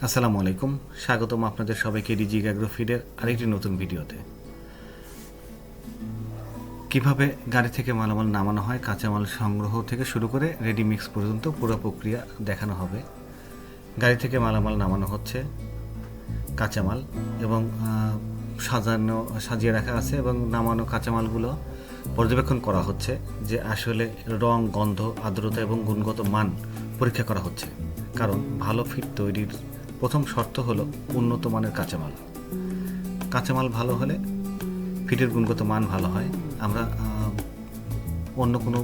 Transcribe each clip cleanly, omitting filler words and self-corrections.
আসসালামু আলাইকুম, স্বাগতম আপনাদের সবাইকে ডিজি অ্যাগ্রো ফিডের আরেকটি নতুন ভিডিওতে। কিভাবে গাড়ি থেকে মালামাল নামানো হয়, কাঁচামাল সংগ্রহ থেকে শুরু করে রেডি মিক্স পর্যন্ত পুরো প্রক্রিয়া দেখানো হবে। গাড়ি থেকে মালামাল নামানো হচ্ছে, কাঁচামাল এবং সাজিয়ে রাখা আছে এবং নামানো কাঁচামালগুলো পর্যবেক্ষণ করা হচ্ছে যে আসলে রং, গন্ধ, আর্দ্রতা এবং গুণগত মান পরীক্ষা করা হচ্ছে। কারণ ভালো ফিড তৈরির প্রথম শর্ত হলো উন্নত মানের কাঁচামাল। কাঁচামাল ভালো হলে ফিডের গুণগত মান ভালো হয়। আমরা অন্য কোনো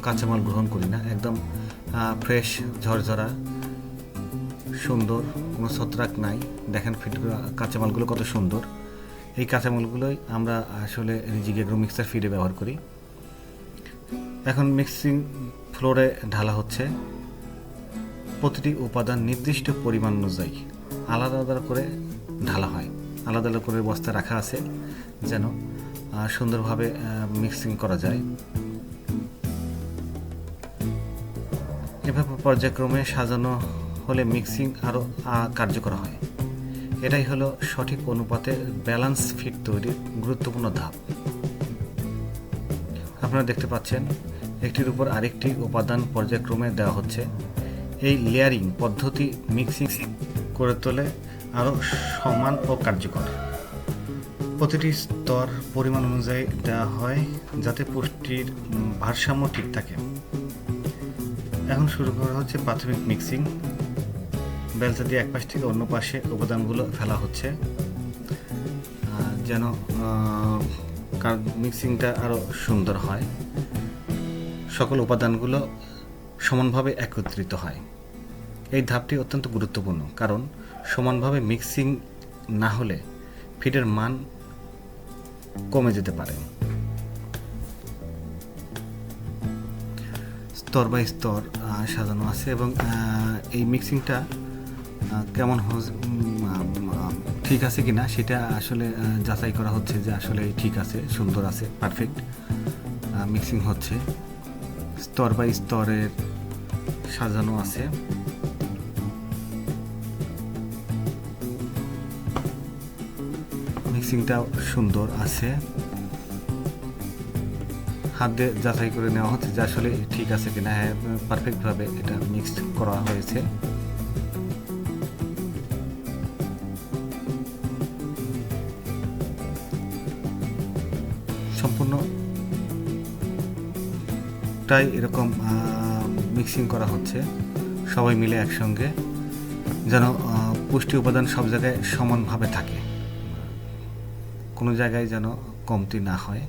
কাঁচামাল গ্রহণ করি না, একদম ফ্রেশ, ঝরঝরা, সুন্দর, কোনো ছত্রাক নাই। দেখেন ফিড কাঁচামালগুলো কত সুন্দর। এই কাঁচামালগুলোই আমরা আসলে রিজিক এগ্রো মিক্সার ফিডে ব্যবহার করি। এখন মিক্সিং ফ্লোরে ঢালা হচ্ছে। প্রতিটি উপাদান নির্দিষ্ট পরিমাণ অনুযায়ী আলাদা আলাদা করে ঢালা হয়, আলাদা আলাদা করে বস্তা রাখা আছে যেন সুন্দরভাবে মিক্সিং করা যায়। এভাবে পর্যায়ক্রমে সাজানো হলে মিক্সিং আরও কার্যকর হয়। এটাই হলো সঠিক অনুপাতে ব্যালেন্স ফিড তৈরির গুরুত্বপূর্ণ ধাপ। আপনারা দেখতে পাচ্ছেন একটির উপর আরেকটি উপাদান পর্যায়ক্রমে দেওয়া হচ্ছে। এই লেয়ারিং পদ্ধতি মিক্সিং করে তোলে আরও সমান ও কার্যকর। প্রতিটি স্তর পরিমাণ অনুযায়ী দেওয়া হয় যাতে পুষ্টির ভারসাম্য ঠিক থাকে। এখন শুরু করা হচ্ছে প্রাথমিক মিক্সিং। বেলচা দিয়ে এক পাশ থেকে অন্য পাশে উপাদানগুলো ফেলা হচ্ছে যেন মিক্সিংটা আরও সুন্দর হয়। সকল উপাদানগুলো সমানভাবে একত্রিত হয়। এই ধাপটি অত্যন্ত গুরুত্বপূর্ণ, কারণ সমানভাবে মিক্সিং না হলে ফিডের মান কমে যেতে পারে। স্তর বাই স্তর সাজানো আছে এবং এই মিক্সিংটা কেমন ঠিক আছে কিনা সেটা আসলে যাচাই করা হচ্ছে যে আসলে ঠিক আছে, সুন্দর আছে, পারফেক্ট মিক্সিং হচ্ছে। স্তর বাই স্তরের সাজানো আছে। মিক্সিংটাও সুন্দর আছে। হাত দিয়ে যাচাই করে নেওয়া হচ্ছে যে আসলে ঠিক আছে কিনা। হ্যাঁ, পারফেক্টভাবে এটা মিক্সড করা হয়েছে। সম্পূর্ণটাই এরকম মিক্সিং করা হচ্ছে সবাই মিলে একসঙ্গে, যেন পুষ্টি উপাদান সব জায়গায় সমানভাবে থাকে, কোনো জায়গায় যেন কমতি না হয়।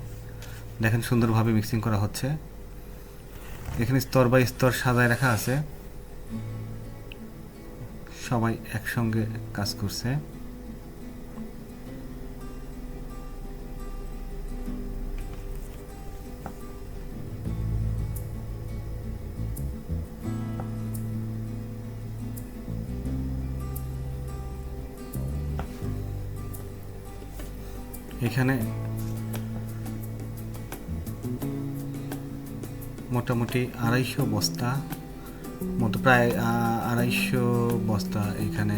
দেখেন সুন্দরভাবে মিক্সিং করা হচ্ছে। এখানে স্তর বাই স্তর সাজায় রাখা আছে, সবাই একসঙ্গে কাজ করছে। এখানে মোটামুটি 250 বস্তা মতো, প্রায় 250 বস্তা, এখানে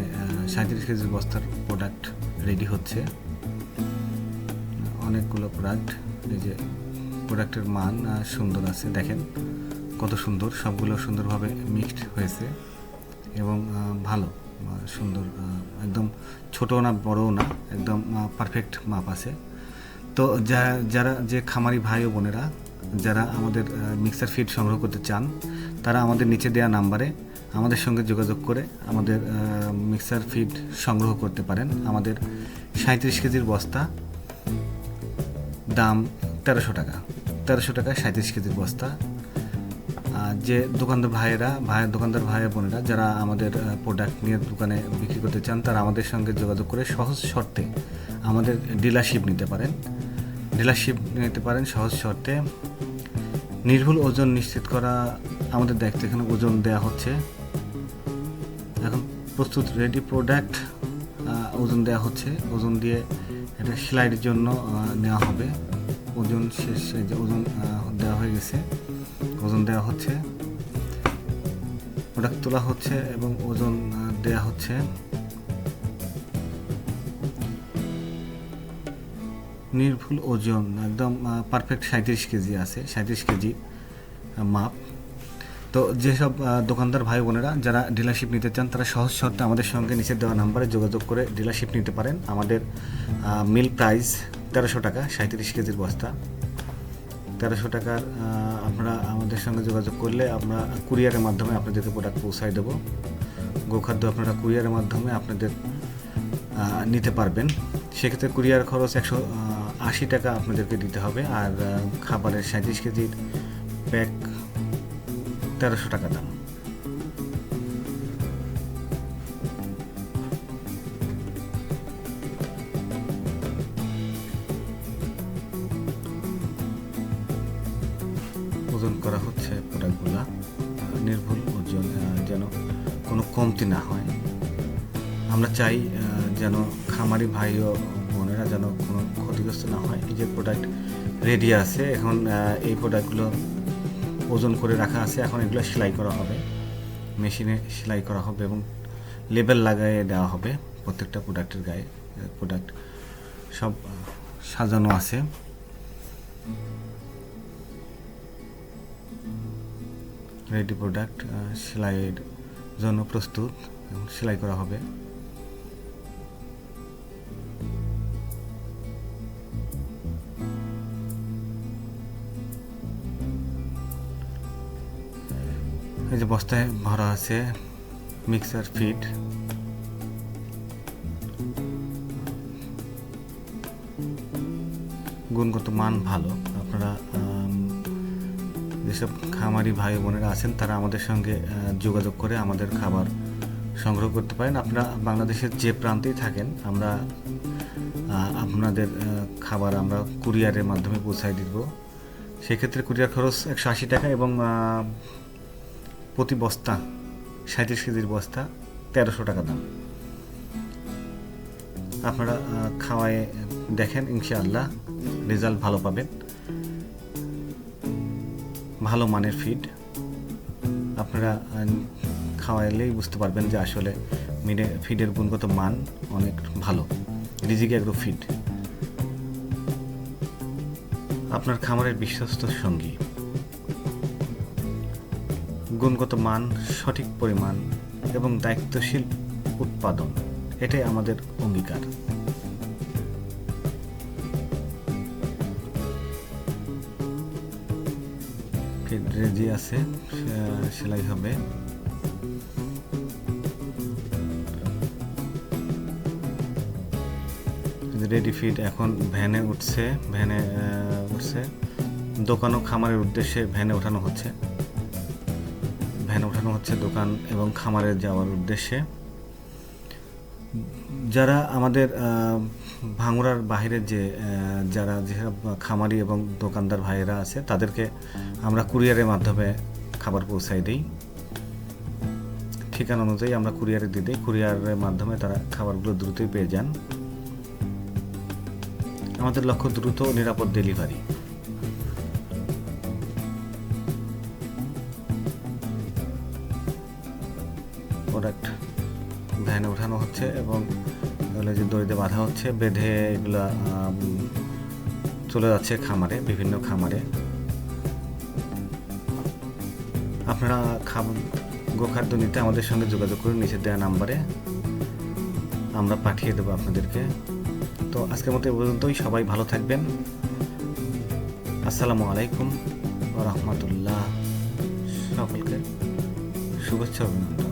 37 কেজির বস্তার প্রোডাক্ট রেডি হচ্ছে। অনেকগুলো প্রোডাক্ট, এই যে প্রোডাক্টের মান সুন্দর আছে, দেখেন কত সুন্দর, সবগুলো সুন্দরভাবে মিক্সড হয়েছে এবং ভালো, সুন্দর, একদম ছোটও না বড়ও না, একদম পারফেক্ট মাপ আছে। তো যারা যে খামারি ভাই ও বোনেরা যারা আমাদের মিক্সার ফিড সংগ্রহ করতে চান, তারা আমাদের নিচে দেওয়া নাম্বারে আমাদের সঙ্গে যোগাযোগ করে আমাদের মিক্সার ফিড সংগ্রহ করতে পারেন। আমাদের 37 কেজির বস্তা দাম 1300 টাকা। 1300 টাকায় 37 কেজির বস্তা। যে দোকানদার ভাই বোনেরা যারা আমাদের প্রোডাক্ট নিয়ে দোকানে বিক্রি করতে চান, তারা আমাদের সঙ্গে যোগাযোগ করে সহজ শর্তে আমাদের ডিলারশিপ নিতে পারেন সহজ শর্তে। নির্ভুল ওজন নিশ্চিত করা আমাদের দায়িত্ব। এখানে ওজন দেওয়া হচ্ছে। এখন প্রস্তুত রেডি প্রোডাক্ট ওজন দেওয়া হচ্ছে। ওজন দিয়ে এটা সেলাইয়ের জন্য নেওয়া হবে। ওজন শেষ, ওজন দেওয়া হয়ে গেছে, ওজন দেওয়া হচ্ছে, প্রোডাক্ট তোলা হচ্ছে এবং ওজন দেওয়া হচ্ছে। নির্ভুল ওজন একদম পারফেক্ট 37 কেজি আছে, 37 কেজি মাপ। তো যেসব দোকানদার ভাই বোনেরা যারা ডিলারশিপ নিতে চান তারা সহজ শর্তে আমাদের সঙ্গে নিচে দেওয়া নাম্বারে যোগাযোগ করে ডিলারশিপ নিতে পারেন। আমাদের মিল প্রাইস 1300 টাকা, 37 কেজির বস্তা 1300 টাকার। আপনারা আমাদের সঙ্গে যোগাযোগ করলে আমরা কুরিয়ারের মাধ্যমে আপনাদেরকে প্রোডাক্ট পৌঁছায় দেবো। গোখাদ্য আপনারা কুরিয়ারের মাধ্যমে আপনাদের নিতে পারবেন। সেক্ষেত্রে কুরিয়ার খরচ 180 টাকা আপনাদেরকে দিতে হবে। আর খাবারের 37 কেজির প্যাক 1300 টাকা দাম। ওজন করা হচ্ছে প্রোডাক্টগুলা, নির্ভুল ওজন, যেন কোনো কমতি না হয়। আমরা চাই যেন খামারি ভাই ও বোনেরা যেন কোনো ক্ষতিগ্রস্ত না হয়। এই যে প্রোডাক্ট রেডি আছে, এখন এই প্রোডাক্টগুলো ওজন করে রাখা আছে, এখন এগুলো সেলাই করা হবে, মেশিনে সেলাই করা হবে এবং লেবেল লাগাইয়ে দেওয়া হবে প্রত্যেকটা প্রোডাক্টের গায়ে। প্রোডাক্ট সব সাজানো আছে। রেডি প্রোডাক্ট সেলাইয়ের জন্য প্রস্তুত, সেলাই করা হবে। এই যে বস্তায় ভরা আছে মিক্সার ফিড, গুণগত মান ভালো। আপনারা যেসব খামারি ভাই বোনেরা আছেন তারা আমাদের সঙ্গে যোগাযোগ করে আমাদের খাবার সংগ্রহ করতে পারেন। আপনারা বাংলাদেশের যে প্রান্তেই থাকেন, আমরা আপনাদের খাবার আমরা কুরিয়ারের মাধ্যমে পৌঁছায় দিব। সেক্ষেত্রে কুরিয়ার খরচ 180 টাকা এবং প্রতি বস্তা 37 কেজির বস্তা 1300 টাকা দাম। আপনারা খাওয়ায় দেখেন, ইনশাআল্লাহ রেজাল্ট ভালো পাবেন। ভালো মানের ফিড আপনারা খাওয়াইলেই বুঝতে পারবেন যে আসলে ফিডের গুণগত মান অনেক ভালো। রিজিক এগ্রো ফিড আপনার খামারের বিশ্বস্ত সঙ্গী। গুণগত মান, সঠিক পরিমাণ এবং দায়িত্বশীল উৎপাদন, এটাই আমাদের অঙ্গীকার। রেডি আছে, সেলাই হবে। রেডি ফিড এখন ভ্যানে উঠছে, দোকান ও খামারের উদ্দেশ্যে ভ্যানে ওঠানো হচ্ছে। দোকান এবং খামারে যাওয়ার উদ্দেশ্যে। যারা আমাদের ভাঙুরার বাহিরের যারা যেসব খামারি এবং দোকানদার ভাইয়েরা আছে তাদেরকে আমরা কুরিয়ারের মাধ্যমে খাবার পৌঁছাই দিই। ঠিকানা অনুযায়ী আমরা কুরিয়ারে দিয়ে দিই। কুরিয়ারের মাধ্যমে তারা খাবারগুলো দ্রুতই পেয়ে যান। আমাদের লক্ষ্য দ্রুত ও নিরাপদ ডেলিভারি। প্রোডাক্ট ভ্যানে ওঠানো হচ্ছে এবং এগুলো যে দড়িতে বাঁধা হচ্ছে, বেঁধে এগুলা চলে যাচ্ছে খামারে, বিভিন্ন খামারে। আপনারা গোখাদ্য নিতে আমাদের সঙ্গে যোগাযোগ করুন, নিচে দেওয়া নাম্বারে আমরা পাঠিয়ে দেবো আপনাদেরকে। তো আজকের মতো এই পর্যন্তই। সবাই ভালো থাকবেন। আসসালামু আলাইকুম ওয়া রাহমাতুল্লাহ। সকলকে শুভেচ্ছা অভিনন্দন।